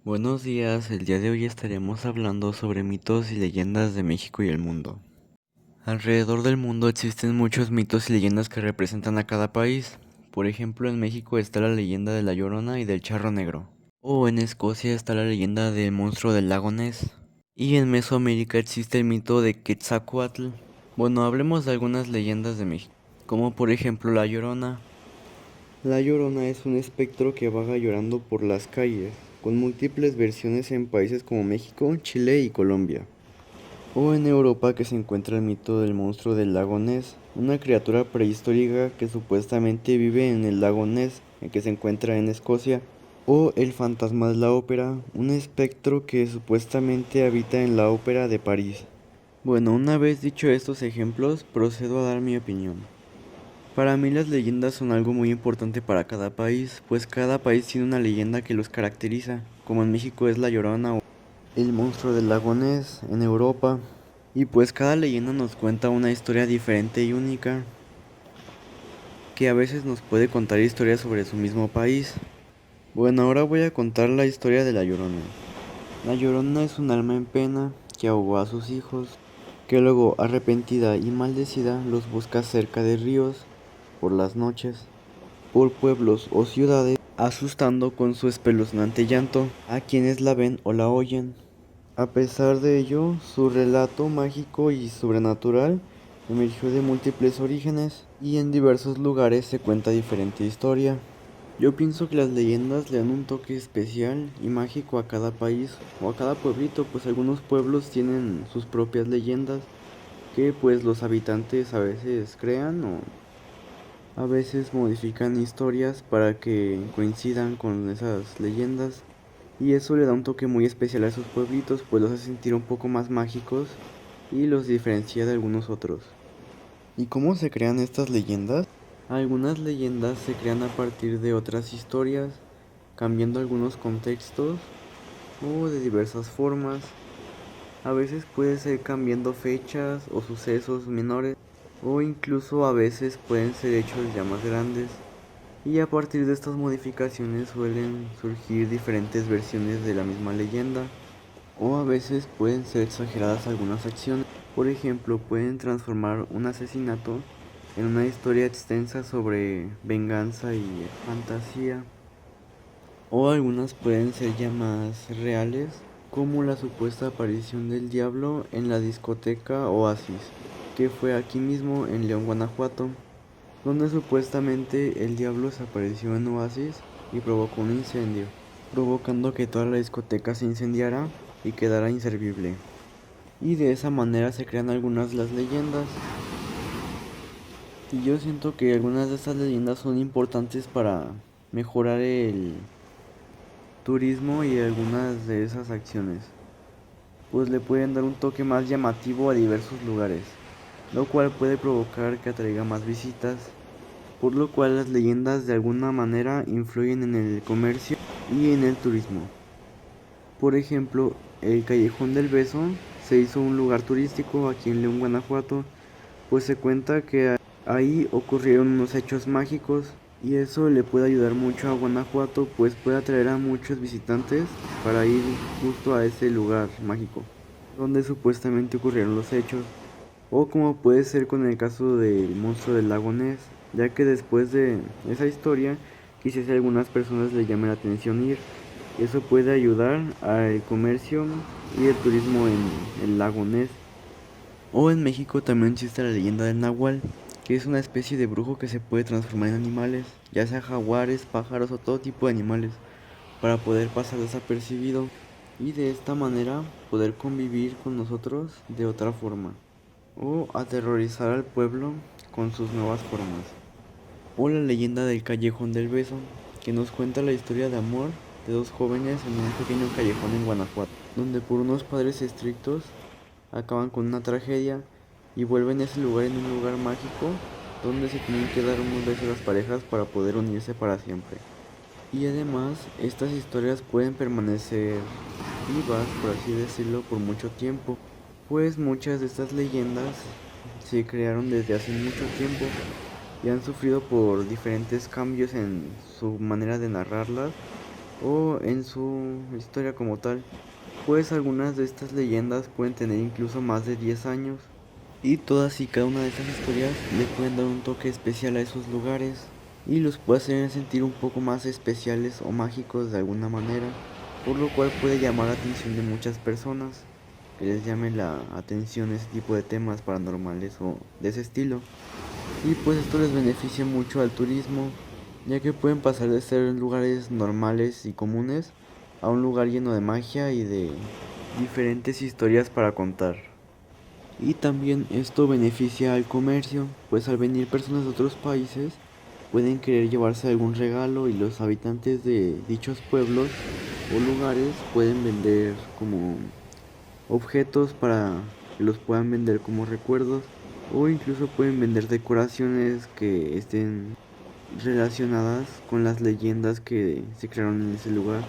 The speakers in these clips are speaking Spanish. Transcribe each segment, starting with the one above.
Buenos días, el día de hoy estaremos hablando sobre mitos y leyendas de México y el mundo. Alrededor del mundo existen muchos mitos y leyendas que representan a cada país. Por ejemplo, en México está la leyenda de la Llorona y del Charro Negro. O en Escocia está la leyenda del monstruo del lago Ness. Y en Mesoamérica existe el mito de Quetzalcóatl. Bueno, hablemos de algunas leyendas de México, como por ejemplo la Llorona. La Llorona es un espectro que vaga llorando por las calles, con múltiples versiones en países como México, Chile y Colombia. O en Europa que se encuentra el mito del monstruo del lago Ness, una criatura prehistórica que supuestamente vive en el lago Ness, que se encuentra en Escocia. O el fantasma de la ópera, un espectro que supuestamente habita en la ópera de París. Bueno, una vez dicho estos ejemplos, procedo a dar mi opinión. Para mí las leyendas son algo muy importante para cada país, pues cada país tiene una leyenda que los caracteriza, como en México es la Llorona o el monstruo del lago Ness, en Europa. Y pues cada leyenda nos cuenta una historia diferente y única, que a veces nos puede contar historias sobre su mismo país. Bueno, ahora voy a contar la historia de la Llorona. La Llorona es un alma en pena que ahogó a sus hijos, que luego, arrepentida y maldecida, los busca cerca de ríos, por las noches, por pueblos o ciudades, asustando con su espeluznante llanto a quienes la ven o la oyen. A pesar de ello, su relato mágico y sobrenatural emergió de múltiples orígenes y en diversos lugares se cuenta diferente historia. Yo pienso que las leyendas le dan un toque especial y mágico a cada país o a cada pueblito, pues algunos pueblos tienen sus propias leyendas que pues los habitantes a veces crean o a veces modifican historias para que coincidan con esas leyendas. Y eso le da un toque muy especial a esos pueblitos, pues los hace sentir un poco más mágicos y los diferencia de algunos otros. ¿Y cómo se crean estas leyendas? Algunas leyendas se crean a partir de otras historias, cambiando algunos contextos o de diversas formas. A veces puede ser cambiando fechas o sucesos menores, o incluso a veces pueden ser hechos ya más grandes. Y a partir de estas modificaciones suelen surgir diferentes versiones de la misma leyenda, o a veces pueden ser exageradas algunas acciones. Por ejemplo, pueden transformar un asesinato en una historia extensa sobre venganza y fantasía. O algunas pueden ser ya más reales, como la supuesta aparición del diablo en la discoteca Oasis, que fue aquí mismo en León, Guanajuato, donde supuestamente el diablo se apareció en Oasis y provocó un incendio, provocando que toda la discoteca se incendiara y quedara inservible. Y de esa manera se crean algunas de las leyendas. Y yo siento que algunas de estas leyendas son importantes para mejorar el turismo y algunas de esas acciones, pues le pueden dar un toque más llamativo a diversos lugares, lo cual puede provocar que atraiga más visitas, por lo cual las leyendas de alguna manera influyen en el comercio y en el turismo. Por ejemplo, el Callejón del Beso se hizo un lugar turístico aquí en León, Guanajuato, pues se cuenta que ahí ocurrieron unos hechos mágicos y eso le puede ayudar mucho a Guanajuato, pues puede atraer a muchos visitantes para ir justo a ese lugar mágico, donde supuestamente ocurrieron los hechos. O como puede ser con el caso del monstruo del lago Ness, ya que después de esa historia, quizás a algunas personas les llame la atención ir. Eso puede ayudar al comercio y el turismo en el lago Ness. O en México también existe la leyenda del Nahual, que es una especie de brujo que se puede transformar en animales, ya sea jaguares, pájaros o todo tipo de animales, para poder pasar desapercibido y de esta manera poder convivir con nosotros de otra forma, o aterrorizar al pueblo con sus nuevas formas. O la leyenda del Callejón del Beso, que nos cuenta la historia de amor de dos jóvenes en un pequeño callejón en Guanajuato, donde por unos padres estrictos acaban con una tragedia y vuelven ese lugar en un lugar mágico donde se tienen que dar unos besos a las parejas para poder unirse para siempre. Y además, estas historias pueden permanecer vivas, por así decirlo, por mucho tiempo, pues muchas de estas leyendas se crearon desde hace mucho tiempo y han sufrido por diferentes cambios en su manera de narrarlas o en su historia como tal, pues algunas de estas leyendas pueden tener incluso más de 10 años y todas y cada una de estas historias le pueden dar un toque especial a esos lugares y los puede hacer sentir un poco más especiales o mágicos de alguna manera, por lo cual puede llamar la atención de muchas personas que les llame la atención ese tipo de temas paranormales o de ese estilo. Y pues esto les beneficia mucho al turismo, ya que pueden pasar de ser lugares normales y comunes a un lugar lleno de magia y de diferentes historias para contar. Y también esto beneficia al comercio, pues al venir personas de otros países pueden querer llevarse algún regalo y los habitantes de dichos pueblos o lugares pueden vender como objetos para que los puedan vender como recuerdos o incluso pueden vender decoraciones que estén relacionadas con las leyendas que se crearon en ese lugar.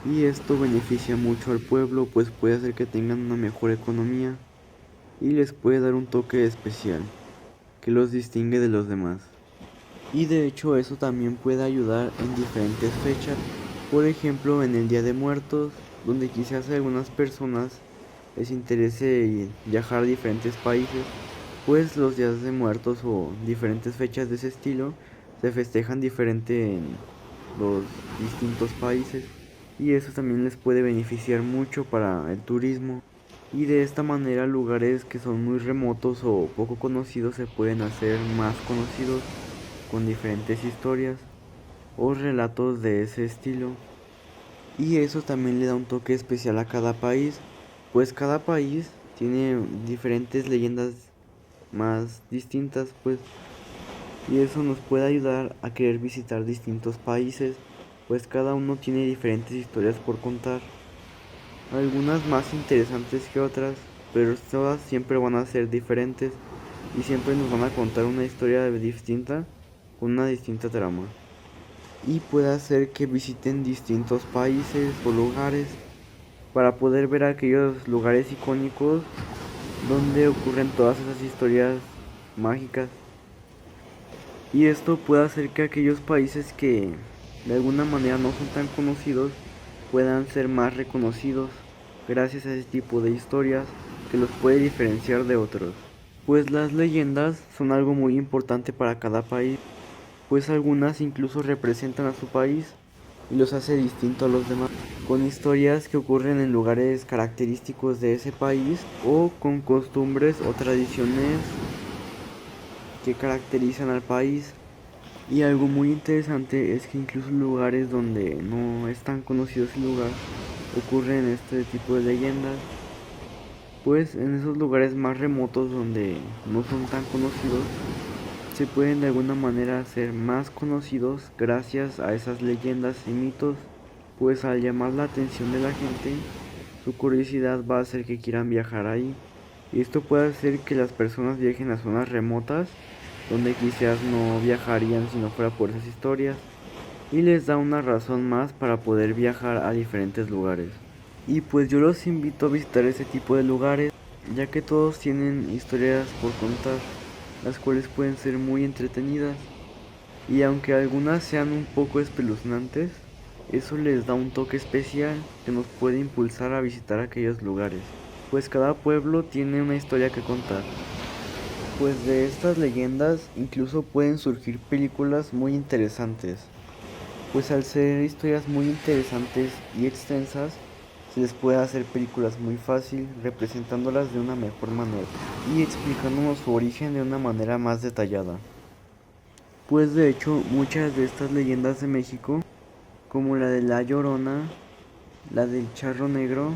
Y esto beneficia mucho al pueblo, pues puede hacer que tengan una mejor economía y les puede dar un toque especial que los distingue de los demás. Y de hecho eso también puede ayudar en diferentes fechas, por ejemplo en el Día de Muertos, donde quizás a algunas personas les interese viajar a diferentes países, pues los días de muertos o diferentes fechas de ese estilo se festejan diferente en los distintos países y eso también les puede beneficiar mucho para el turismo. Y de esta manera lugares que son muy remotos o poco conocidos se pueden hacer más conocidos con diferentes historias o relatos de ese estilo. Y eso también le da un toque especial a cada país, pues cada país tiene diferentes leyendas más distintas, pues, y eso nos puede ayudar a querer visitar distintos países, pues cada uno tiene diferentes historias por contar, algunas más interesantes que otras, pero todas siempre van a ser diferentes y siempre nos van a contar una historia distinta con una distinta trama. Y puede hacer que visiten distintos países o lugares para poder ver aquellos lugares icónicos donde ocurren todas esas historias mágicas. Y esto puede hacer que aquellos países que de alguna manera no son tan conocidos puedan ser más reconocidos gracias a ese tipo de historias que los puede diferenciar de otros. Pues las leyendas son algo muy importante para cada país, pues algunas incluso representan a su país y los hace distinto a los demás, con historias que ocurren en lugares característicos de ese país o con costumbres o tradiciones que caracterizan al país. Y algo muy interesante es que incluso en lugares donde no es tan conocido ese lugar ocurren este tipo de leyendas, pues en esos lugares más remotos donde no son tan conocidos se pueden de alguna manera hacer más conocidos gracias a esas leyendas y mitos, pues al llamar la atención de la gente, su curiosidad va a hacer que quieran viajar ahí. Y esto puede hacer que las personas viajen a zonas remotas, donde quizás no viajarían si no fuera por esas historias, y les da una razón más para poder viajar a diferentes lugares. Y pues yo los invito a visitar ese tipo de lugares, ya que todos tienen historias por contar, las cuales pueden ser muy entretenidas. Y aunque algunas sean un poco espeluznantes, eso les da un toque especial que nos puede impulsar a visitar aquellos lugares, pues cada pueblo tiene una historia que contar. Pues de estas leyendas incluso pueden surgir películas muy interesantes, pues al ser historias muy interesantes y extensas, se les puede hacer películas muy fácil, representándolas de una mejor manera y explicándonos su origen de una manera más detallada. Pues de hecho, muchas de estas leyendas de México, como la de La Llorona, la del Charro Negro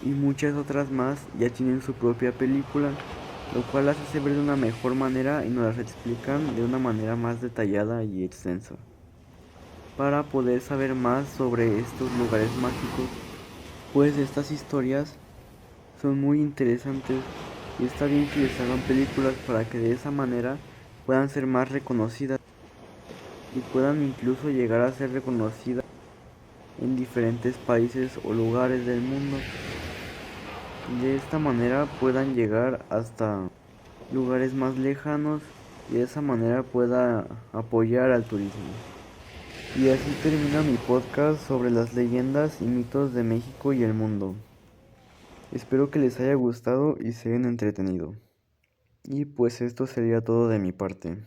y muchas otras más, ya tienen su propia película, lo cual las hace ver de una mejor manera y nos las explican de una manera más detallada y extensa. Para poder saber más sobre estos lugares mágicos, pues estas historias son muy interesantes y está bien que les hagan películas para que de esa manera puedan ser más reconocidas y puedan incluso llegar a ser reconocidas en diferentes países o lugares del mundo. De esta manera puedan llegar hasta lugares más lejanos y de esa manera pueda apoyar al turismo. Y así termina mi podcast sobre las leyendas y mitos de México y el mundo. Espero que les haya gustado y se hayan entretenido. Y pues esto sería todo de mi parte.